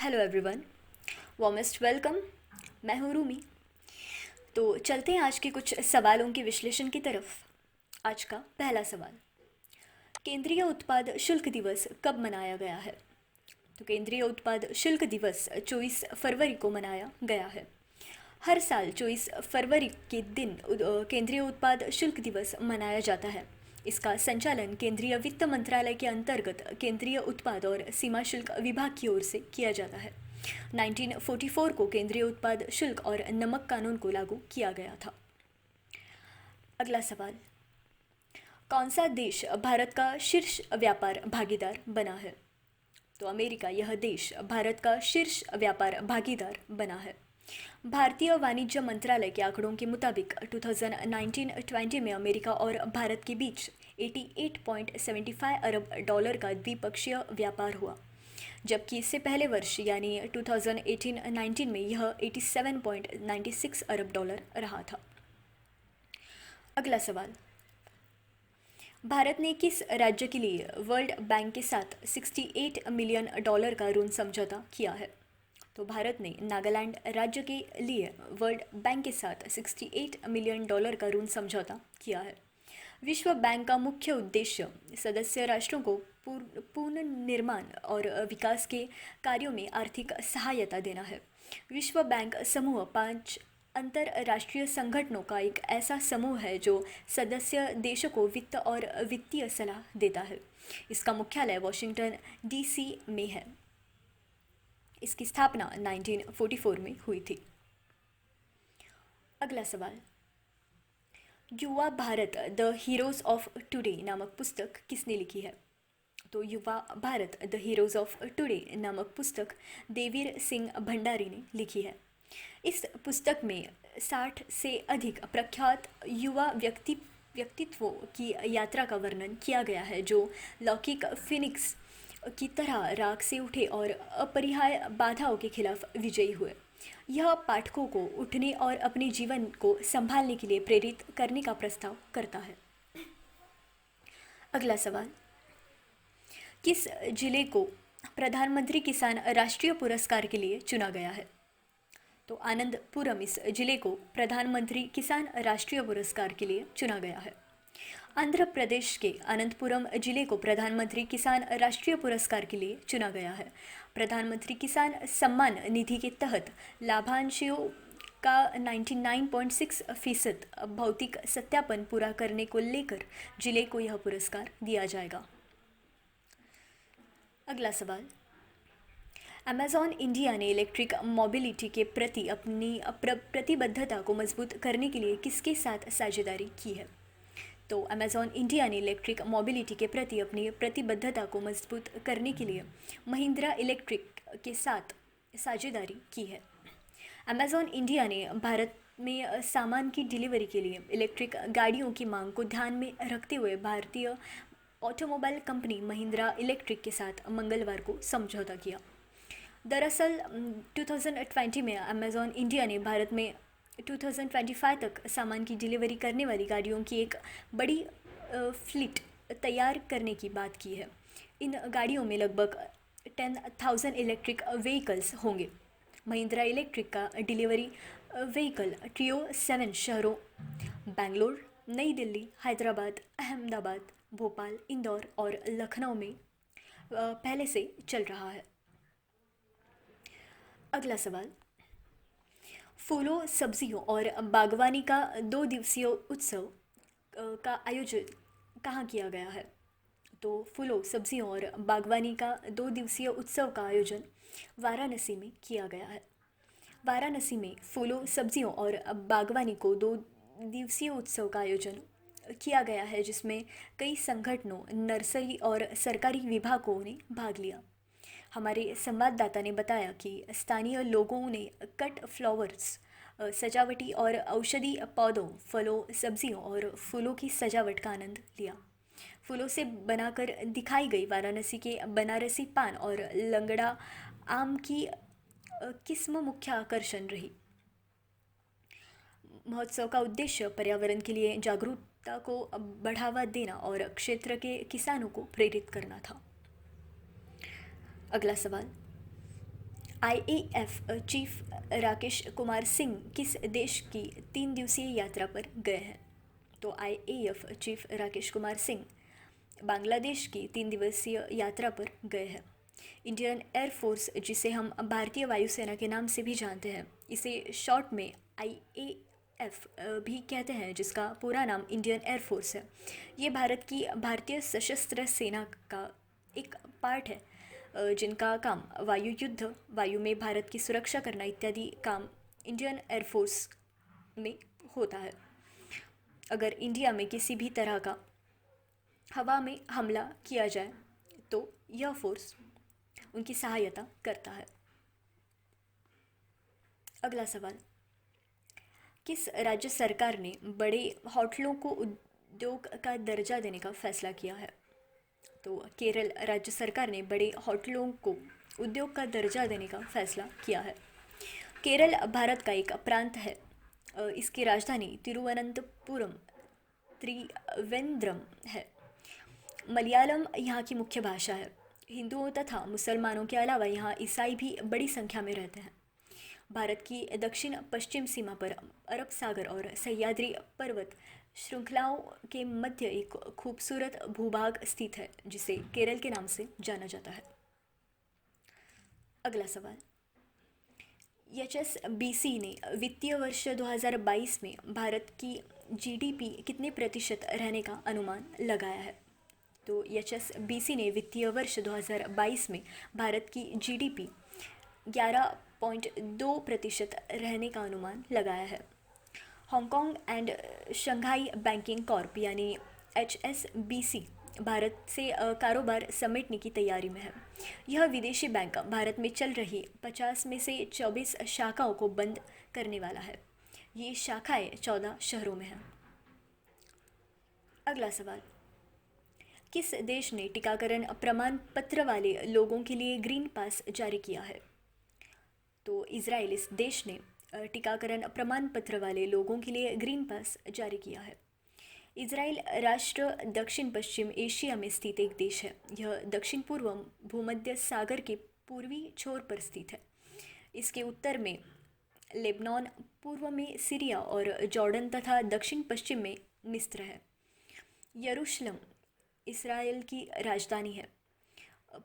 Hello everyone, warmest welcome. मैं हूँ रूमी। तो चलते हैं आज के कुछ सवालों के विश्लेषण की तरफ। आज का पहला सवाल, केंद्रीय उत्पाद शुल्क दिवस कब मनाया गया है? तो केंद्रीय उत्पाद शुल्क दिवस 24 फरवरी को मनाया गया है। हर साल 24 फरवरी के दिन केंद्रीय उत्पाद शुल्क दिवस मनाया जाता है। इसका संचालन केंद्रीय वित्त मंत्रालय के अंतर्गत केंद्रीय उत्पाद और सीमा शुल्क विभाग की ओर से किया जाता है। 1944 को केंद्रीय उत्पाद शुल्क और नमक कानून को लागू किया गया था। अगला सवाल, कौन सा देश भारत का शीर्ष व्यापार भागीदार बना है? तो अमेरिका यह देश भारत का शीर्ष व्यापार भागीदार बना है। भारतीय वाणिज्य मंत्रालय के आंकड़ों के मुताबिक 2019-20 में अमेरिका और भारत के बीच 88.75 अरब डॉलर का द्विपक्षीय व्यापार हुआ, जबकि इससे पहले वर्ष यानी 2018-19 में यह 87.96 अरब डॉलर रहा था। अगला सवाल, भारत ने किस राज्य के लिए वर्ल्ड बैंक के साथ 68 मिलियन डॉलर का ऋण समझौता किया है? तो भारत ने नागालैंड राज्य के लिए वर्ल्ड बैंक के साथ 68 मिलियन डॉलर का ऋण समझौता किया है। विश्व बैंक का मुख्य उद्देश्य सदस्य राष्ट्रों को पुनर्निर्माण और विकास के कार्यों में आर्थिक सहायता देना है। विश्व बैंक समूह 5 अंतर्राष्ट्रीय संगठनों का एक ऐसा समूह है जो सदस्य देशों को वित्त और वित्तीय सलाह देता है। इसका मुख्यालय वॉशिंगटन डीसी में है। इसकी स्थापना 1944 में हुई थी। अगला सवाल, युवा Bharat the heroes of today नामक पुस्तक किसने लिखी है? तो युवा Bharat the heroes of today नामक पुस्तक देवीर सिंह भंडारी ने लिखी है। इस पुस्तक में 60 से अधिक प्रख्यात युवा व्यक्तित्वों की यात्रा का वर्णन किया गया है जो लौकिक फिनिक्स की तरह राख से उठे और अपरिहार्य बाधाओं के खिलाफ विजयी हुए। यह पाठकों को उठने और अपने जीवन को संभालने के लिए प्रेरित करने का प्रस्ताव करता है। अगला सवाल, किस जिले को प्रधानमंत्री किसान राष्ट्रीय पुरस्कार के लिए चुना गया है? तो आनंदपुरम इस जिले को प्रधानमंत्री किसान राष्ट्रीय पुरस्कार के लिए चुना गया है। आंध्र प्रदेश के अनंतपुरम जिले को प्रधानमंत्री किसान राष्ट्रीय पुरस्कार के लिए चुना गया है। प्रधानमंत्री किसान सम्मान निधि के तहत लाभांशियों का 99.6% भौतिक सत्यापन पूरा करने को लेकर जिले को यह पुरस्कार दिया जाएगा। अगला सवाल, अमेज़ॉन इंडिया ने इलेक्ट्रिक मोबिलिटी के प्रति अपनी प्रतिबद्धता को मजबूत करने के लिए किसके साथ साझेदारी की है? तो अमेज़ॉन इंडिया ने इलेक्ट्रिक मोबिलिटी के प्रति अपनी प्रतिबद्धता को मजबूत करने के लिए महिंद्रा इलेक्ट्रिक के साथ साझेदारी की है। अमेज़ॉन इंडिया ने भारत में सामान की डिलीवरी के लिए इलेक्ट्रिक गाड़ियों की मांग को ध्यान में रखते हुए भारतीय ऑटोमोबाइल कंपनी महिंद्रा इलेक्ट्रिक के साथ मंगलवार को समझौता किया। दरअसल 2020 में अमेज़ॉन इंडिया ने भारत में 2025 तक सामान की डिलीवरी करने वाली गाड़ियों की एक बड़ी फ्लीट तैयार करने की बात की है। इन गाड़ियों में लगभग 10,000 इलेक्ट्रिक व्हीकल्स होंगे। महिंद्रा इलेक्ट्रिक का डिलीवरी व्हीकल ट्रियो 7 शहरों बेंगलोर, नई दिल्ली, हैदराबाद, अहमदाबाद, भोपाल, इंदौर और लखनऊ में पहले से चल रहा है। अगला सवाल, फूलों, सब्जियों और बागवानी का 2 दिवसीय उत्सव का आयोजन कहाँ किया गया है? तो फूलों, सब्जियों और बागवानी का 2 दिवसीय उत्सव का आयोजन वाराणसी में किया गया है। वाराणसी में फूलों, सब्जियों और बागवानी को 2 दिवसीय उत्सव का आयोजन किया गया है, जिसमें कई संगठनों, नर्सरी और सरकारी विभागों ने भाग लिया। हमारे संवाददाता ने बताया कि स्थानीय लोगों ने कट फ्लावर्स, सजावटी और औषधि पौधों, फलों, सब्जियों और फूलों की सजावट का आनंद लिया। फूलों से बनाकर दिखाई गई वाराणसी के बनारसी पान और लंगड़ा आम की किस्म मुख्य आकर्षण रही। महोत्सव का उद्देश्य पर्यावरण के लिए जागरूकता को बढ़ावा देना और क्षेत्र के किसानों को प्रेरित करना था। अगला सवाल, आईएएफ चीफ राकेश कुमार सिंह किस देश की 3 दिवसीय यात्रा पर गए हैं? तो आईएएफ चीफ राकेश कुमार सिंह बांग्लादेश की 3 दिवसीय यात्रा पर गए हैं। इंडियन एयरफोर्स, जिसे हम भारतीय वायुसेना के नाम से भी जानते हैं, इसे शॉर्ट में आईएएफ भी कहते हैं, जिसका पूरा नाम इंडियन एयरफोर्स है। ये भारत की भारतीय सशस्त्र सेना का एक पार्ट है, जिनका काम वायु युद्ध, वायु में भारत की सुरक्षा करना इत्यादि काम इंडियन एयरफोर्स में होता है। अगर इंडिया में किसी भी तरह का हवा में हमला किया जाए तो यह फोर्स उनकी सहायता करता है। अगला सवाल, किस राज्य सरकार ने बड़े होटलों को उद्योग का दर्जा देने का फैसला किया है? तो केरल राज्य सरकार ने बड़े होटलों को उद्योग का दर्जा देने का फैसला किया है। केरल भारत का एक प्रांत है। इसकी राजधानी तिरुवनंतपुरम त्रिवेंद्रम है। मलयालम यहाँ की मुख्य भाषा है। हिंदुओं तथा मुसलमानों के अलावा यहाँ ईसाई भी बड़ी संख्या में रहते हैं। भारत की दक्षिण पश्चिम सीमा पर अरब सागर और सह्याद्री पर्वत श्रृंखलाओं के मध्य एक खूबसूरत भूभाग स्थित है, जिसे केरल के नाम से जाना जाता है। अगला सवाल, एचएसबीसी ने वित्तीय वर्ष 2022 में भारत की जीडीपी कितने प्रतिशत रहने का अनुमान लगाया है? तो एचएसबीसी ने वित्तीय वर्ष 2022 में भारत की जीडीपी 11.2% रहने का अनुमान लगाया है। Hong Kong and Shanghai banking Corp यानी एचएसबीसी भारत से कारोबार समेटने की तैयारी में है। यह विदेशी बैंक भारत में चल रही 50 में से 24 शाखाओं को बंद करने वाला है। ये शाखाएं 14 शहरों में हैं। अगला सवाल, किस देश ने टीकाकरण प्रमाण पत्र वाले लोगों के लिए ग्रीन पास जारी किया है? तो इजराइल इस देश ने टीकाकरण प्रमाण पत्र वाले लोगों के लिए ग्रीन पास जारी किया है। इजराइल राष्ट्र दक्षिण पश्चिम एशिया में स्थित एक देश है। यह दक्षिण पूर्व भूमध्य सागर के पूर्वी छोर पर स्थित है। इसके उत्तर में लेबनान, पूर्व में सीरिया और जॉर्डन तथा दक्षिण पश्चिम में मिस्र है। यरूशलेम इसराइल की राजधानी है,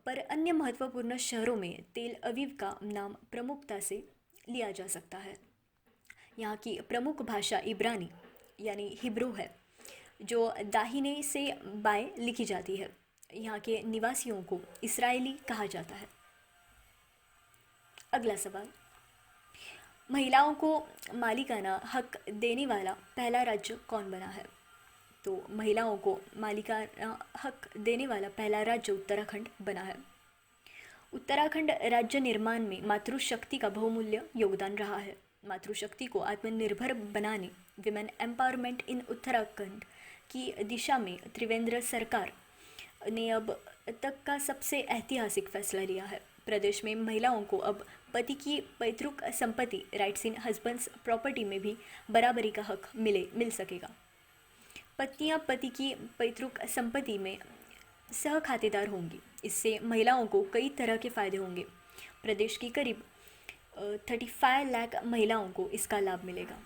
पर अन्य महत्वपूर्ण शहरों में तेल अवीव का नाम प्रमुखता से लिया जा सकता है। यहाँ की प्रमुख भाषा इब्रानी यानी हिब्रू है, जो दाहिने से बाएं लिखी जाती है। यहाँ के निवासियों को इस्राएली कहा जाता है। अगला सवाल, महिलाओं को मालिकाना हक देने वाला पहला राज्य कौन बना है? तो महिलाओं को मालिकाना हक देने वाला पहला राज्य उत्तराखंड बना है। उत्तराखंड राज्य निर्माण में मातृशक्ति का बहुमूल्य योगदान रहा है। मातृशक्ति को आत्मनिर्भर बनाने, विमेन एम्पावरमेंट इन उत्तराखंड की दिशा में त्रिवेंद्र सरकार ने अब तक का सबसे ऐतिहासिक फैसला लिया है। प्रदेश में महिलाओं को अब पति की पैतृक संपत्ति, राइट्स इन हस्बैंड्स प्रॉपर्टी में भी बराबरी का हक मिल सकेगा। पत्नियां पति की पैतृक संपत्ति में सह खातेदार होंगी। इससे महिलाओं को कई तरह के फायदे होंगे। प्रदेश की करीब 35 लाख महिलाओं को इसका लाभ मिलेगा।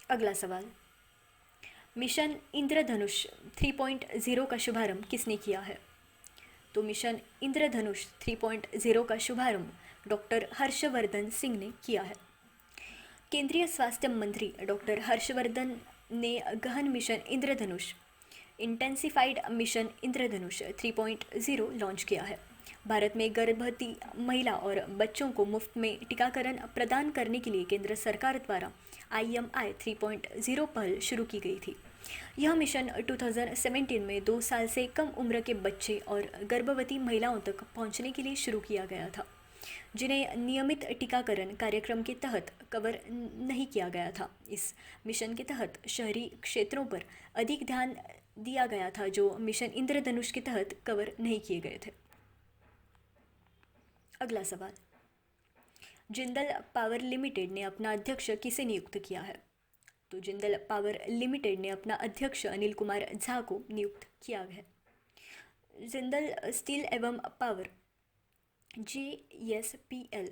अगला सवाल, मिशन इंद्रधनुष 3.0 का शुभारंभ किसने किया है? तो मिशन इंद्रधनुष 3.0 का शुभारंभ डॉक्टर हर्षवर्धन सिंह ने किया है। केंद्रीय स्वास्थ्य मंत्री डॉक्टर हर्षवर्धन ने गहन मिशन इंद्रधनुष इंटेंसिफाइड मिशन इंद्रधनुष 3.0 लॉन्च किया है। भारत में गर्भवती महिला और बच्चों को मुफ्त में टीकाकरण प्रदान करने के लिए केंद्र सरकार द्वारा IMI 3.0 पहल शुरू की गई थी। यह मिशन 2017 में 2 साल से कम उम्र के बच्चे और गर्भवती महिलाओं तक पहुंचने के लिए शुरू किया गया था, जिन्हें नियमित टीकाकरण कार्यक्रम के तहत कवर नहीं किया गया था। इस मिशन के तहत शहरी क्षेत्रों पर अधिक ध्यान दिया गया था, जो मिशन इंद्रधनुष के तहत कवर नहीं किए गए थे। अगला सवाल, जिंदल पावर लिमिटेड ने अपना अध्यक्ष किसे नियुक्त किया है? तो जिंदल पावर लिमिटेड ने अपना अध्यक्ष अनिल कुमार झा को नियुक्त किया है। जिंदल स्टील एवं पावर JSPL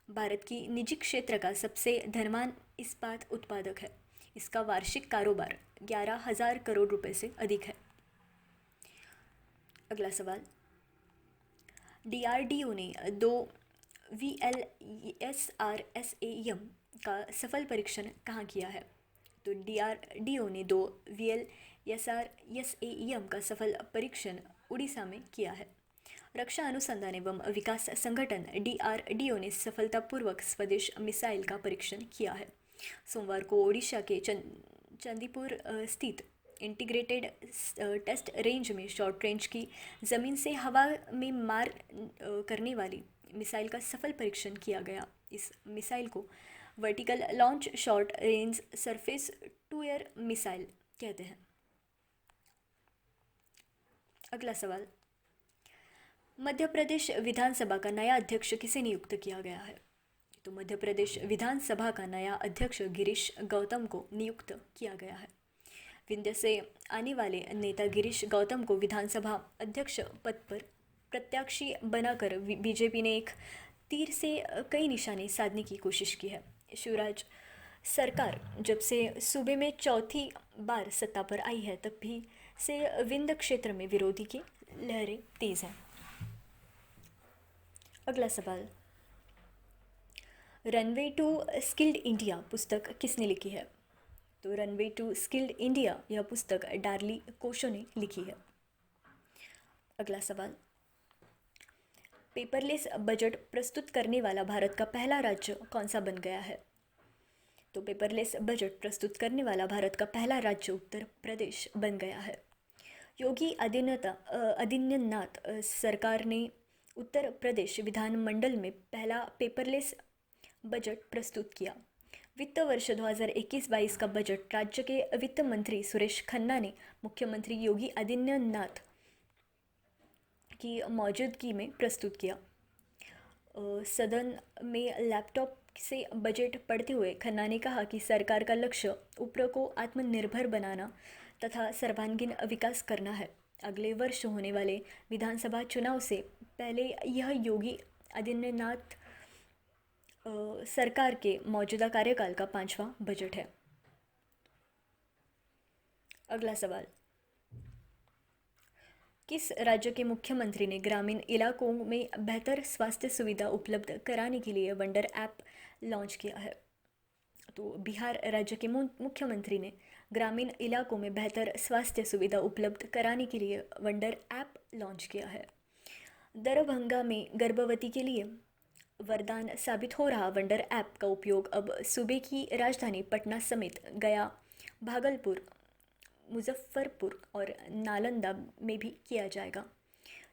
भारत की निजी क्षेत्र का सबसे धनवान इस्पात उत्पादक है। इसका वार्षिक कारोबार 11,000 करोड़ रुपए से अधिक है। अगला सवाल, DRDO ने 2 VLSRSAM का सफल परीक्षण कहाँ किया है? तो DRDO ने 2 VLSRSAM का सफल परीक्षण उड़ीसा में किया है। रक्षा अनुसंधान एवं विकास संगठन DRDO ने सफलतापूर्वक स्वदेश मिसाइल का परीक्षण किया है। सोमवार को ओडिशा के चंदीपुर स्थित इंटीग्रेटेड टेस्ट रेंज में शॉर्ट रेंज की ज़मीन से हवा में मार करने वाली मिसाइल का सफल परीक्षण किया गया। इस मिसाइल को vertical launch short range surface to air missile कहते हैं। अगला सवाल, मध्य प्रदेश विधानसभा का नया अध्यक्ष किसे नियुक्त किया गया है? तो मध्य प्रदेश विधानसभा का नया अध्यक्ष गिरीश गौतम को नियुक्त किया गया है। विंध्य से आने वाले नेता गिरीश गौतम को विधानसभा अध्यक्ष पद पर प्रत्याशी बनाकर बीजेपी ने एक तीर से कई निशाने साधने की कोशिश की है। शिवराज सरकार जब से सूबे में चौथी बार सत्ता पर आई है तब भी से विंध्य क्षेत्र में विरोधी की लहरें तेज हैं। अगला सवाल, रनवे टू स्किल्ड इंडिया पुस्तक किसने लिखी है? तो रनवे टू स्किल्ड इंडिया यह पुस्तक डार्ली कोशो ने लिखी है। अगला सवाल, पेपरलेस बजट प्रस्तुत करने वाला भारत का पहला राज्य कौन सा बन गया है? तो पेपरलेस बजट प्रस्तुत करने वाला भारत का पहला राज्य उत्तर प्रदेश बन गया है। योगी आदित्यनाथ सरकार ने उत्तर प्रदेश विधानमंडल में पहला पेपरलेस बजट प्रस्तुत किया। वित्त वर्ष 2021-22 का बजट राज्य के वित्त मंत्री सुरेश खन्ना ने मुख्यमंत्री योगी आदित्यनाथ की मौजूदगी में प्रस्तुत किया। सदन में लैपटॉप से बजट पढ़ते हुए खन्ना ने कहा कि सरकार का लक्ष्य उपरों को आत्मनिर्भर बनाना तथा सर्वांगीण विकास करना है। अगले वर्ष होने वाले विधानसभा चुनाव से पहले यह योगी आदित्यनाथ सरकार के मौजूदा कार्यकाल का 5वां बजट है। अगला सवाल, किस राज्य के मुख्यमंत्री ने ग्रामीण इलाकों में बेहतर स्वास्थ्य सुविधा उपलब्ध कराने के लिए वंडर ऐप लॉन्च किया है? तो बिहार राज्य के मुख्यमंत्री ने ग्रामीण इलाकों में बेहतर स्वास्थ्य सुविधा उपलब्ध कराने के लिए वंडर ऐप लॉन्च किया है। दरभंगा में गर्भवती के लिए वरदान साबित हो रहा वंडर ऐप का उपयोग अब सूबे की राजधानी पटना समेत गया, भागलपुर, मुजफ्फरपुर और नालंदा में भी किया जाएगा।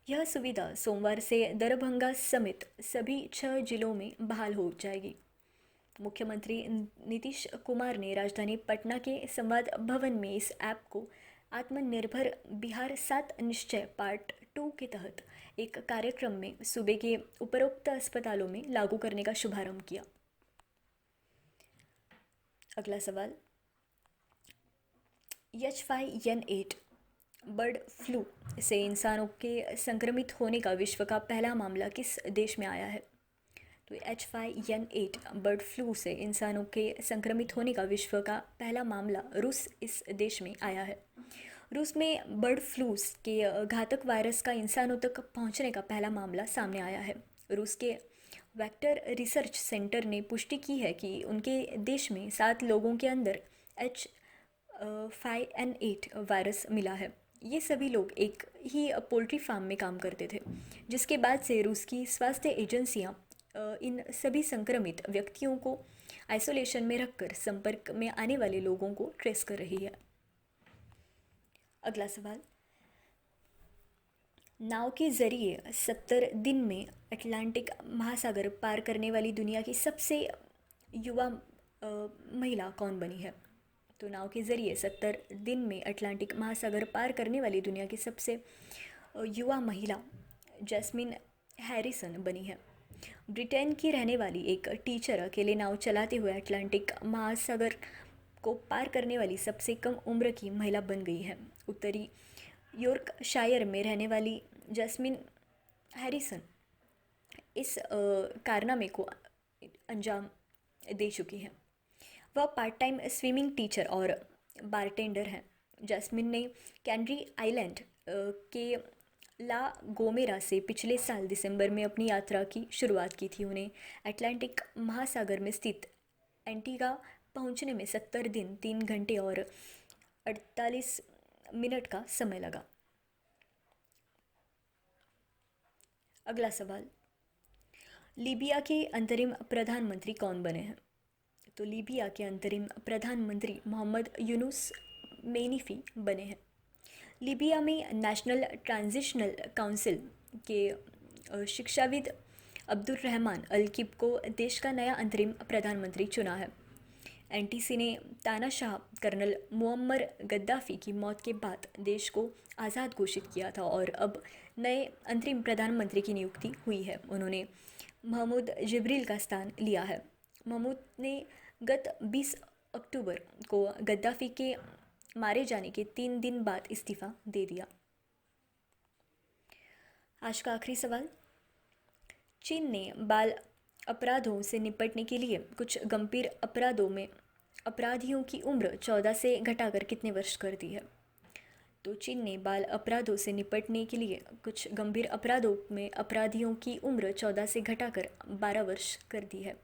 यह सुविधा सोमवार से दरभंगा समेत सभी 6 जिलों में बहाल हो जाएगी। मुख्यमंत्री नीतीश कुमार ने राजधानी पटना के संवाद भवन में इस ऐप को आत्मनिर्भर बिहार 7 निश्चय पार्ट 2 के तहत एक कार्यक्रम में सूबे के उपरोक्त अस्पतालों में लागू करने का शुभारंभ किया। अगला सवाल, H5N8 बर्ड फ्लू से इंसानों के संक्रमित होने का विश्व का पहला मामला किस देश में आया है? तो H5N8 बर्ड फ्लू से इंसानों के संक्रमित होने का विश्व का पहला मामला रूस इस देश में आया है। रूस में बर्ड फ्लू के घातक वायरस का इंसानों तक पहुंचने का पहला मामला सामने आया है। रूस के वेक्टर रिसर्च सेंटर ने पुष्टि की है कि उनके देश में 7 लोगों के अंदर H5N8 वायरस मिला है। ये सभी लोग एक ही पोल्ट्री फार्म में काम करते थे, जिसके बाद से रूस की स्वास्थ्य एजेंसियां इन सभी संक्रमित व्यक्तियों को आइसोलेशन में रखकर संपर्क में आने वाले लोगों को ट्रेस कर रही है। अगला सवाल, नाव के जरिए 70 दिन में अटलांटिक महासागर पार करने वाली दुनिया की सबसे युवा महिला कौन बनी है? तो नाव के जरिए 70 दिन में अटलांटिक महासागर पार करने वाली दुनिया की सबसे युवा महिला जैस्मिन हैरिसन बनी है। ब्रिटेन की रहने वाली एक टीचर अकेले नाव चलाते हुए अटलांटिक महासागर को पार करने वाली सबसे कम उम्र की महिला बन गई है। उत्तरी यॉर्कशायर में रहने वाली जैस्मिन हैरिसन इस कारनामे को अंजाम दे चुकी हैं। वह पार्ट टाइम स्विमिंग टीचर और बारटेंडर हैं। जैस्मिन ने कैनरी आइलैंड के ला गोमेरा से पिछले साल दिसंबर में अपनी यात्रा की शुरुआत की थी। उन्हें अटलांटिक महासागर में स्थित एंटीगा पहुंचने में 70 दिन 3 घंटे और 48 मिनट का समय लगा। अगला सवाल, लीबिया के अंतरिम प्रधानमंत्री कौन बने हैं? तो लीबिया के अंतरिम प्रधानमंत्री मोहम्मद यूनुस मेनीफी बने हैं। लीबिया में नेशनल ट्रांजिशनल काउंसिल के शिक्षाविद अब्दुल रहमान अल-किब को देश का नया अंतरिम प्रधानमंत्री चुना है। एनटीसी ने तानाशाह कर्नल मुअम्मर गद्दाफी की मौत के बाद देश को आज़ाद घोषित किया था और अब नए अंतरिम प्रधानमंत्री की नियुक्ति हुई है। उन्होंने महमूद जिब्रील का स्थान लिया है। महमूद ने गत 20 अक्टूबर को गद्दाफी के मारे जाने के 3 दिन बाद इस्तीफा दे दिया। आज का आखिरी सवाल, चीन ने बाल अपराधों से निपटने के लिए कुछ गंभीर अपराधों में अपराधियों की उम्र 14 से घटाकर कितने वर्ष कर दी है? तो चीन ने बाल अपराधों से निपटने के लिए कुछ गंभीर अपराधों में अपराधियों की उम्र 14 से घटाकर 12 वर्ष कर दी है।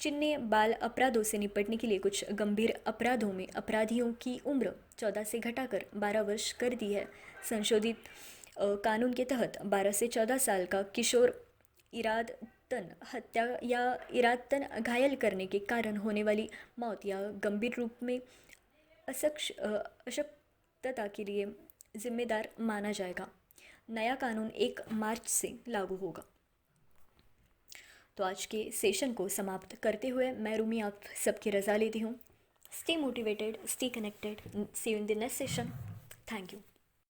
चीन ने बाल अपराधों से निपटने के लिए कुछ गंभीर अपराधों में अपराधियों की उम्र 14 से घटाकर 12 वर्ष कर दी है। संशोधित कानून के तहत 12 से 14 साल का किशोर इरादतन हत्या या इरादतन घायल करने के कारण होने वाली मौत या गंभीर रूप में अशक्तता के लिए जिम्मेदार माना जाएगा। नया कानून 1 मार्च से लागू होगा। तो आज के सेशन को समाप्त करते हुए मैं रूमी आप सबकी रज़ा लेती हूँ। Stay motivated, stay connected, see you in the next session. Thank you.